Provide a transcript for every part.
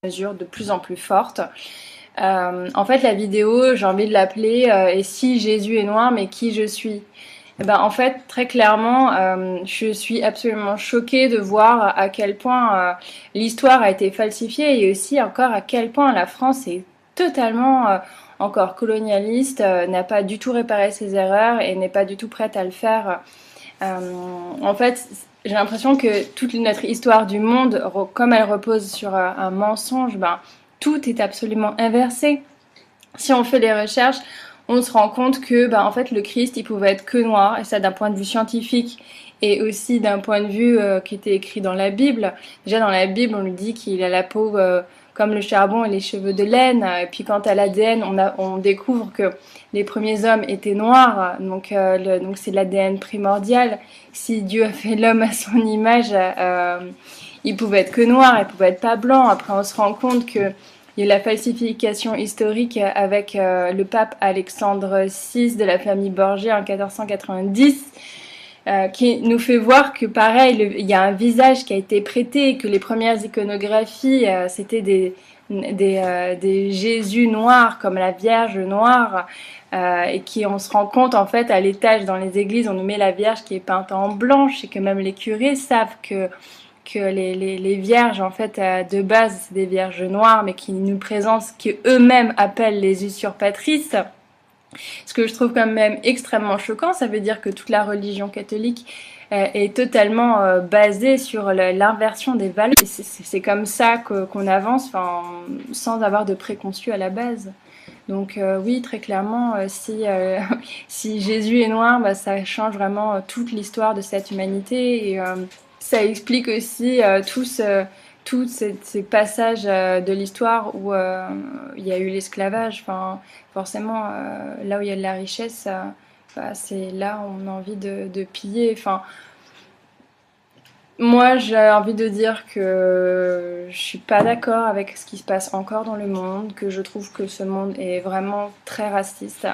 mesure de plus en plus forte. En fait, la vidéo, j'ai envie de l'appeler Et si Jésus est noir, mais qui je suis? Et ben, en fait, très clairement, je suis absolument choquée de voir à quel point l'histoire a été falsifiée et aussi encore à quel point la France est totalement encore colonialiste, n'a pas du tout réparé ses erreurs et n'est pas du tout prête à le faire. En fait, j'ai l'impression que toute notre histoire du monde, comme elle repose sur un mensonge, ben, tout est absolument inversé. Si on fait des recherches, on se rend compte que ben, en fait, le Christ, il pouvait être que noir, et ça d'un point de vue scientifique et aussi d'un point de vue qui était écrit dans la Bible. Déjà dans la Bible, on lui dit qu'il a la peau comme le charbon et les cheveux de laine. Et puis quant à l'ADN, on découvre que les premiers hommes étaient noirs, donc c'est l'ADN primordial. Si Dieu a fait l'homme à son image, il pouvait être que noir, il pouvait être pas blanc. Après, on se rend compte que il y a eu la falsification historique avec le pape Alexandre VI de la famille Borgia en 1490, qui nous fait voir que pareil, il y a un visage qui a été prêté, que les premières iconographies, c'était des Jésus noirs, comme la Vierge noire, et qui on se rend compte en fait à l'étage dans les églises, on nous met la Vierge qui est peinte en blanche, et que même les curés savent que les vierges, en fait, de base, c'est des vierges noires, mais qui nous présentent ce qu'eux-mêmes appellent les usurpatrices. Ce que je trouve quand même extrêmement choquant, ça veut dire que toute la religion catholique est totalement basée sur l'inversion des valeurs. C'est comme ça qu'on avance, sans avoir de préconçus à la base. Donc oui, très clairement, si Jésus est noir, bah, ça change vraiment toute l'histoire de cette humanité. Et ça explique aussi tous ces passages de l'histoire où il y a eu l'esclavage. Enfin, forcément, là où il y a de la richesse, bah, c'est là où on a envie de piller. Enfin, moi, j'ai envie de dire que je suis pas d'accord avec ce qui se passe encore dans le monde, que je trouve que ce monde est vraiment très raciste,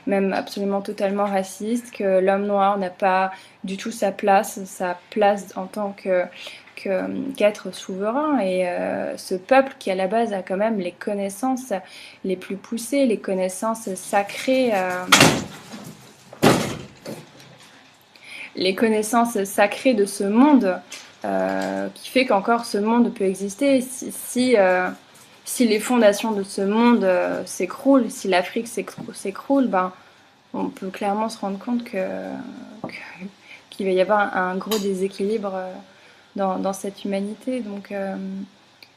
même absolument totalement raciste, que l'homme noir n'a pas du tout sa place en tant qu'être souverain. Et ce peuple qui à la base a quand même les connaissances les plus poussées, les connaissances sacrées. Les connaissances sacrées de ce monde qui fait qu'encore ce monde peut exister. Si les fondations de ce monde s'écroulent, si l'Afrique s'écroule, ben, on peut clairement se rendre compte qu'il va y avoir un gros déséquilibre dans cette humanité. Donc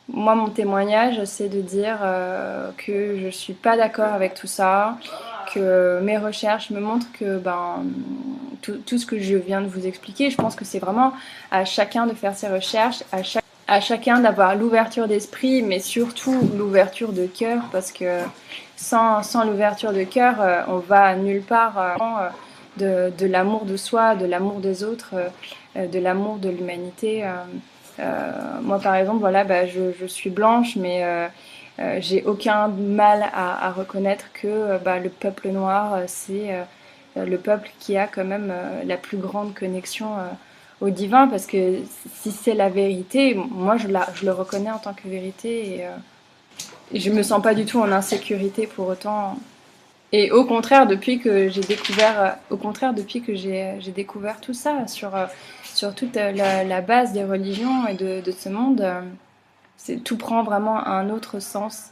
moi, mon témoignage, c'est de dire que je suis pas d'accord avec tout ça, que mes recherches me montrent que tout ce que je viens de vous expliquer, je pense que c'est vraiment à chacun de faire ses recherches, à chacun d'avoir l'ouverture d'esprit, mais surtout l'ouverture de cœur, parce que sans l'ouverture de cœur, on va nulle part de l'amour de soi, de l'amour des autres, de l'amour de l'humanité. Moi, par exemple, voilà, bah, je suis blanche, mais j'ai aucun mal à reconnaître que le peuple noir, c'est le peuple qui a quand même la plus grande connexion au divin, parce que si c'est la vérité, moi je le reconnais en tant que vérité, et je me sens pas du tout en insécurité pour autant. Et au contraire, depuis que j'ai découvert tout ça sur toute la base des religions et de ce monde, tout prend vraiment un autre sens.